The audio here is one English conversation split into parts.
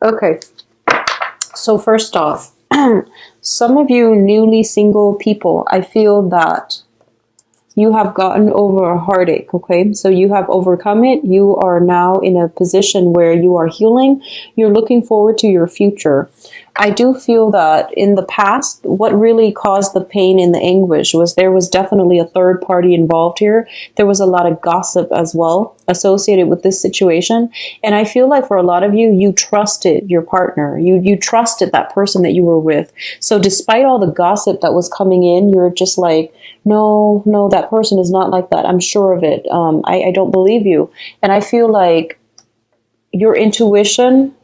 Okay. So first off, some of you newly single people, I feel that you have gotten over a heartache, okay? So you have overcome it. You are now in a position where you are healing. You're looking forward to your future. I do feel that in the past, what really caused the pain and the anguish was there was definitely a third party involved here. There was a lot of gossip as well associated with this situation. And I feel like for a lot of you, you trusted your partner. You trusted that person that you were with. So despite all the gossip that was coming in, you're just like, no, that person is not like that. I'm sure of it. I don't believe you. And I feel like your intuition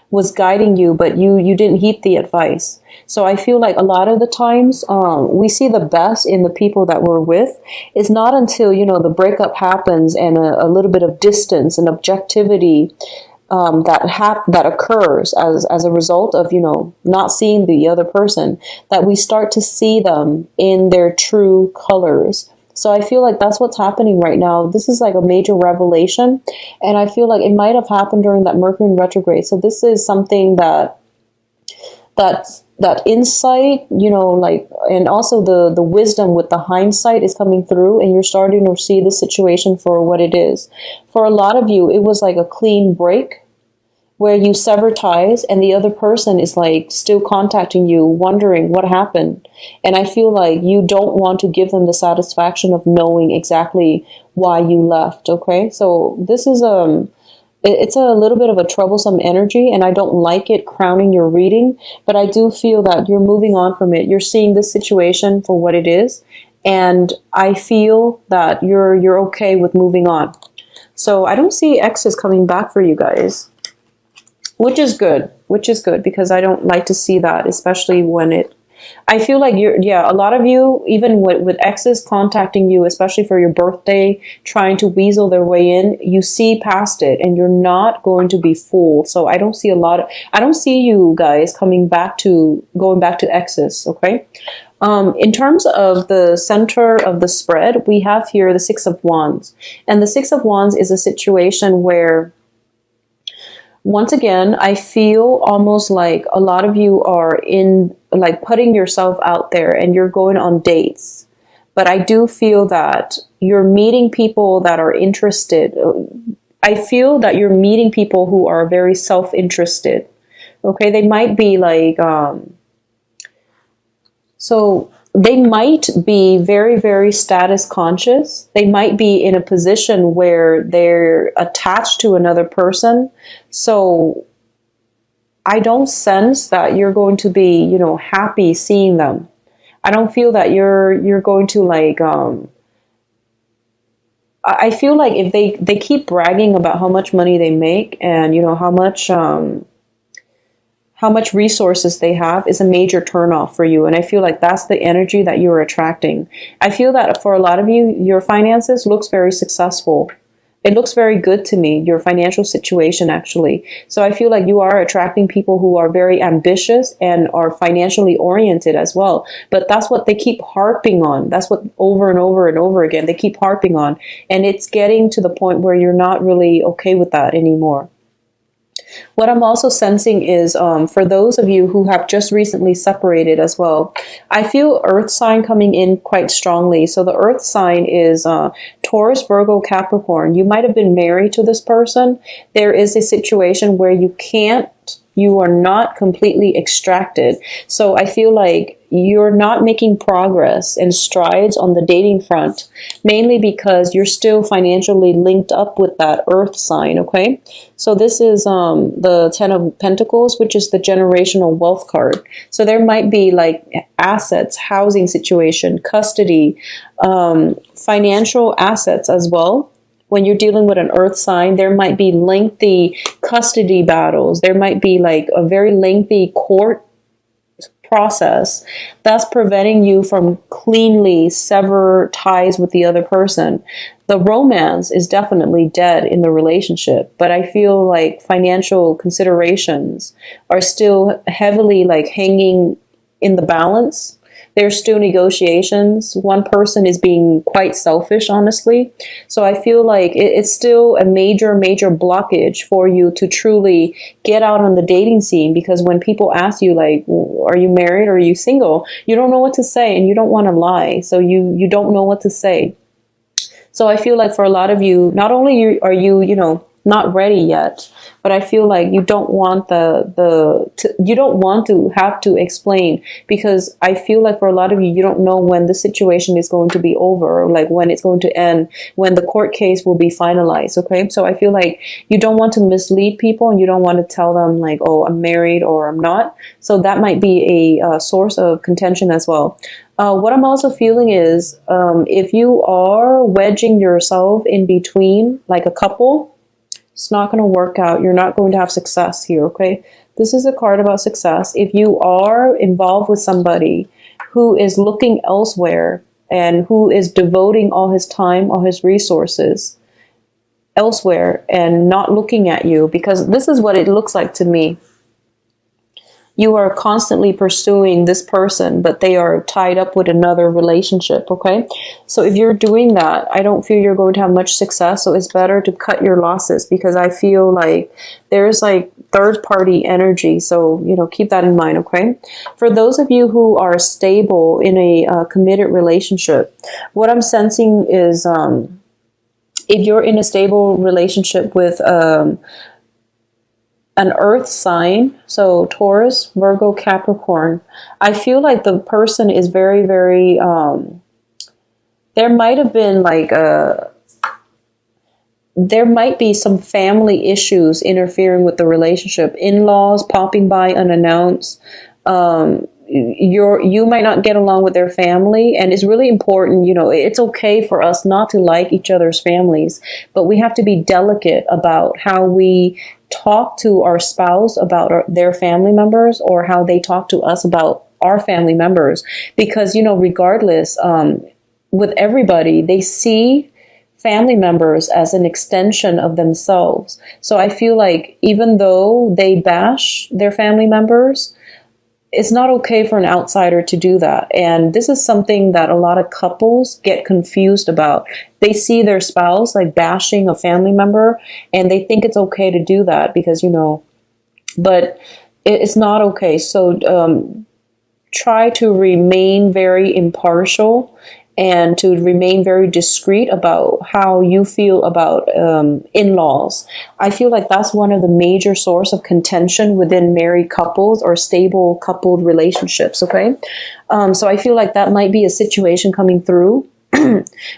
was guiding you, but you didn't heed the advice. So I feel like a lot of the times we see the best in the people that we're with. It's not until, the breakup happens and a little bit of distance and objectivity that occurs as a result of, not seeing the other person, that we start to see them in their true colors. So I feel like that's what's happening right now. This is like a major revelation. And I feel like it might have happened during that Mercury retrograde. So this is something that insight, and also the wisdom with the hindsight is coming through, and you're starting to see the situation for what it is. For a lot of you, it was like a clean break where you sever ties and the other person is like still contacting you, wondering what happened. And I feel like you don't want to give them the satisfaction of knowing exactly why you left. Okay. So this is, it's a little bit of a troublesome energy, and I don't like it crowning your reading, but I do feel that you're moving on from it. You're seeing this situation for what it is. And I feel that you're okay with moving on. So I don't see exes coming back for you guys. Which is good because I don't like to see that, especially when I feel like a lot of you, even with exes contacting you, especially for your birthday, trying to weasel their way in, you see past it and you're not going to be fooled. So I don't see I don't see you guys going back to exes. Okay. In terms of the center of the spread, we have here the Six of Wands, and the Six of Wands is a situation where, once again, I feel almost like a lot of you are putting yourself out there and you're going on dates. But I do feel that you're meeting people that are interested. I feel that you're meeting people who are very self-interested. Okay, they might be so they might be very, very status conscious. They might be in a position where they're attached to another person. So I don't sense that you're going to be, happy seeing them. I don't feel that you're going to I feel like if they keep bragging about how much money they make and, how much resources they have is a major turnoff for you. And I feel like that's the energy that you're attracting. I feel that for a lot of you, your finances looks very successful. It looks very good to me, your financial situation, actually. So I feel like you are attracting people who are very ambitious and are financially oriented as well. But that's what they keep harping on. That's what over and over and over again, they keep harping on. And it's getting to the point where you're not really okay with that anymore. What I'm also sensing is for those of you who have just recently separated as well, I feel earth sign coming in quite strongly. So the earth sign is Taurus, Virgo, Capricorn. You might have been married to this person. There is a situation where you are not completely extracted. So I feel like you're not making progress and strides on the dating front, mainly because you're still financially linked up with that earth sign, okay? So this is the Ten of Pentacles, which is the generational wealth card. So there might be assets, housing situation, custody, financial assets as well. When you're dealing with an earth sign, there might be lengthy custody battles. There might be a very lengthy court process that's preventing you from cleanly sever ties with the other person. The romance is definitely dead in the relationship, but I feel like financial considerations are still heavily hanging in the balance. there's still negotiations. One person is being quite selfish, honestly. So I feel like it's still a major, major blockage for you to truly get out on the dating scene, because when people ask you, like, are you married or are you single, you don't know what to say and you don't want to lie. So you don't know what to say. So I feel like for a lot of you, not only are you, not ready yet, but I feel like you don't want you don't want to have to explain, because I feel like for a lot of you, you don't know when the situation is going to be over, or like when it's going to end, when the court case will be finalized. Okay. So I feel like you don't want to mislead people, and you don't want to tell them like, oh, I'm married or I'm not. So that might be a source of contention as well. What I'm also feeling is, if you are wedging yourself in between, like a couple, it's not going to work out. You're not going to have success here, okay? This is a card about success. If you are involved with somebody who is looking elsewhere and who is devoting all his time, all his resources elsewhere and not looking at you, because this is what it looks like to me. You are constantly pursuing this person, but they are tied up with another relationship, okay? So if you're doing that, I don't feel you're going to have much success. So it's better to cut your losses, because I feel like there's like third party energy. So, keep that in mind, okay? For those of you who are stable in a committed relationship, what I'm sensing is if you're in a stable relationship with an earth sign, so Taurus, Virgo, Capricorn, I feel like the person is very, very, there might have been like there might be some family issues interfering with the relationship, in-laws popping by unannounced. You might not get along with their family, and it's really important, it's okay for us not to like each other's families, but we have to be delicate about how we talk to our spouse about their family members, or how they talk to us about our family members, because, regardless, with everybody, they see family members as an extension of themselves. So I feel like even though they bash their family members, it's not okay for an outsider to do that. And this is something that a lot of couples get confused about. They see their spouse like bashing a family member, and they think it's okay to do that because, but it's not okay. So try to remain very impartial and to remain very discreet about how you feel about in-laws. I feel like that's one of the major source of contention within married couples or stable coupled relationships, okay? So I feel like that might be a situation coming through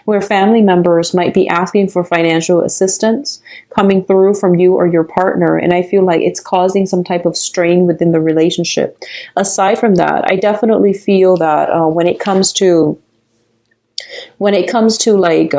where family members might be asking for financial assistance coming through from you or your partner. And I feel like it's causing some type of strain within the relationship. Aside from that, I definitely feel that when it comes to like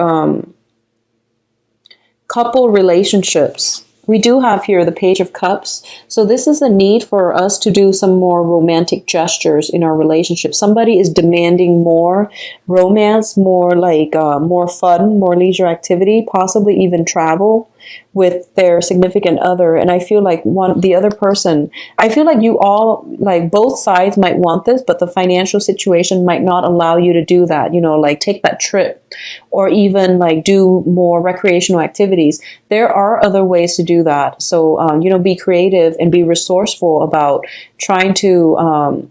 couple relationships, we do have here the Page of Cups. So this is a need for us to do some more romantic gestures in our relationship. Somebody is demanding more romance, more like more fun, more leisure activity, possibly even travel with their significant other. And I feel like the other person, I feel like you all, like both sides might want this, but the financial situation might not allow you to do that, like take that trip or even like do more recreational activities. There are other ways to do that. So, be creative and be resourceful about trying to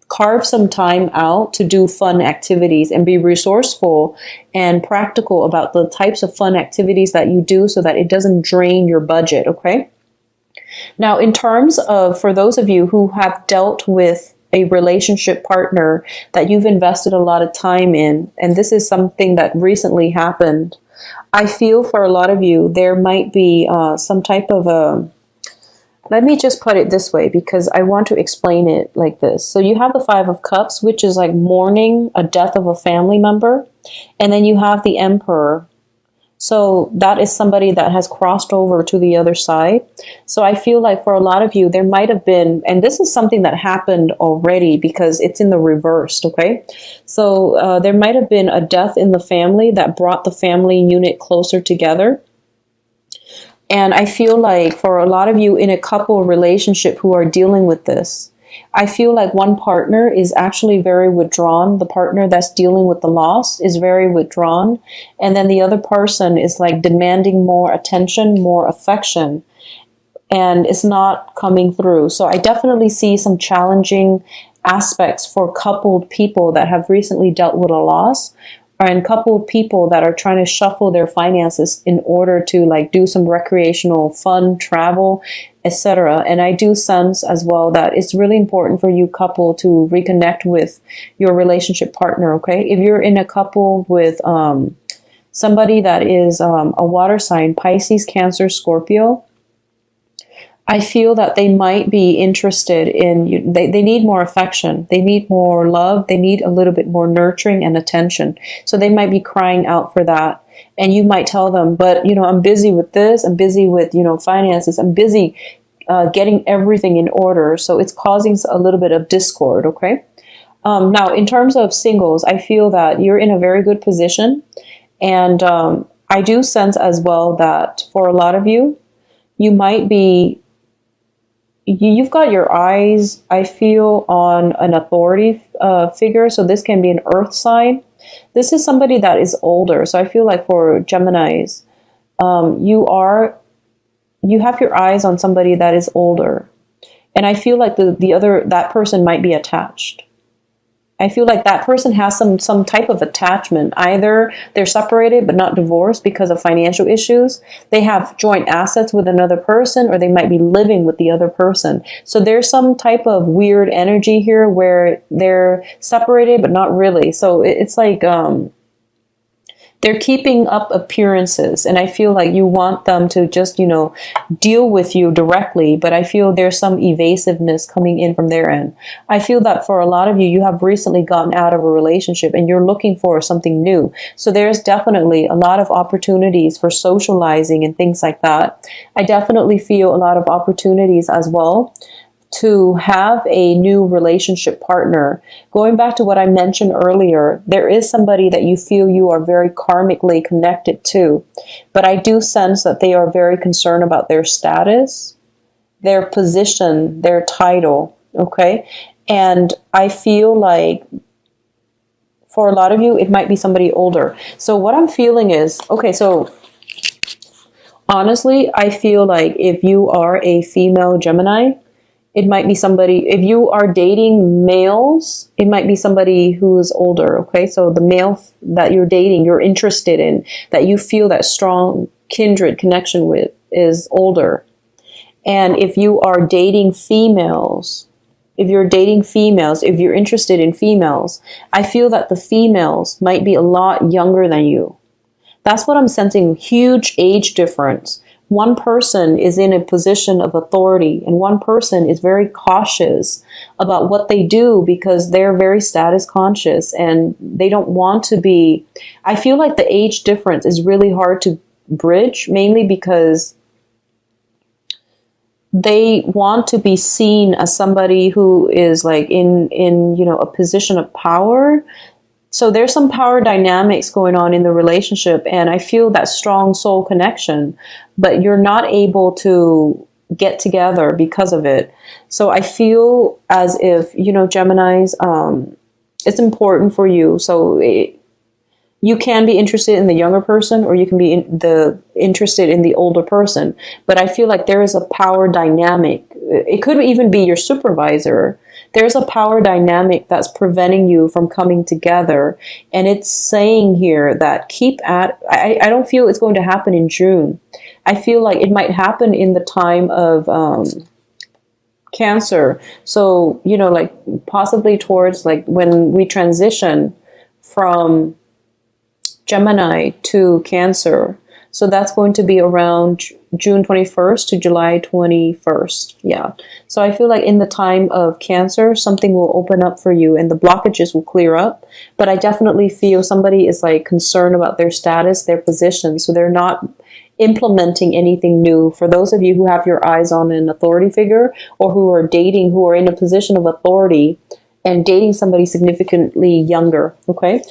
carve some time out to do fun activities, and be resourceful and practical about the types of fun activities that you do so that it doesn't drain your budget, okay? Now, in terms of, for those of you who have dealt with a relationship partner that you've invested a lot of time in, and this is something that recently happened, I feel for a lot of you, there might be some type of let me just put it this way, because I want to explain it like this. So you have the Five of Cups, which is like mourning a death of a family member. And then you have the Emperor. So that is somebody that has crossed over to the other side. So I feel like for a lot of you, there might have been, and this is something that happened already because it's in the reverse, okay? So there might have been a death in the family that brought the family unit closer together. And I feel like for a lot of you in a couple relationship who are dealing with this, I feel like one partner is actually very withdrawn. The partner that's dealing with the loss is very withdrawn. And then the other person is like demanding more attention, more affection, and it's not coming through. So I definitely see some challenging aspects for coupled people that have recently dealt with a loss, and coupled people that are trying to shuffle their finances in order to like do some recreational fun, travel, etc. And I do sense as well that it's really important for you couple to reconnect with your relationship partner. Okay, if you're in a couple with somebody that is a water sign, Pisces, Cancer, Scorpio, I feel that they might be interested in you. They need more affection. They need more love. They need a little bit more nurturing and attention. So they might be crying out for that. And you might tell them, but, I'm busy with this. I'm busy with, finances. I'm busy getting everything in order. So it's causing a little bit of discord. Okay. Now, in terms of singles, I feel that you're in a very good position. And I do sense as well that for a lot of you, you might be, you've got your eyes, I feel, on an authority figure. So this can be an earth sign. This is somebody that is older. So I feel like for Geminis, you have your eyes on somebody that is older. And I feel like that person might be attached. I feel like that person has some type of attachment. Either they're separated but not divorced because of financial issues. They have joint assets with another person, or they might be living with the other person. So there's some type of weird energy here where they're separated but not really. So it's like they're keeping up appearances, and I feel like you want them to just, deal with you directly, but I feel there's some evasiveness coming in from their end. I feel that for a lot of you, you have recently gotten out of a relationship and you're looking for something new. So there's definitely a lot of opportunities for socializing and things like that. I definitely feel a lot of opportunities as well to have a new relationship partner. Going back to what I mentioned earlier, there is somebody that you feel you are very karmically connected to, but I do sense that they are very concerned about their status, their position, their title, okay? And I feel like for a lot of you, it might be somebody older. So what I'm feeling is, okay, so honestly, I feel like if you are a female Gemini, it might be somebody, if you are dating males, it might be somebody who is older, okay? So the male that you're dating, you're interested in, that you feel that strong kindred connection with, is older. And if you are dating females, if you're interested in females, I feel that the females might be a lot younger than you. That's what I'm sensing, huge age difference. One person is in a position of authority, and one person is very cautious about what they do because they're very status conscious and they don't want to be. I feel like the age difference is really hard to bridge, mainly because they want to be seen as somebody who is like in a position of power. So there's some power dynamics going on in the relationship, and I feel that strong soul connection, but you're not able to get together because of it. So I feel as if, Geminis, it's important for you. So you can be interested in the younger person, or you can be interested in the older person. But I feel like there is a power dynamic. It could even be your supervisor. There's a power dynamic that's preventing you from coming together. And it's saying here that I don't feel it's going to happen in June. I feel like it might happen in the time of Cancer. So, like possibly towards like when we transition from Gemini to Cancer. So that's going to be around June 21st to July 21st. Yeah. So I feel like in the time of Cancer, something will open up for you and the blockages will clear up. But I definitely feel somebody is like concerned about their status, their position. So they're not implementing anything new. For those of you who have your eyes on an authority figure, or who are dating, who are in a position of authority and dating somebody significantly younger. Okay.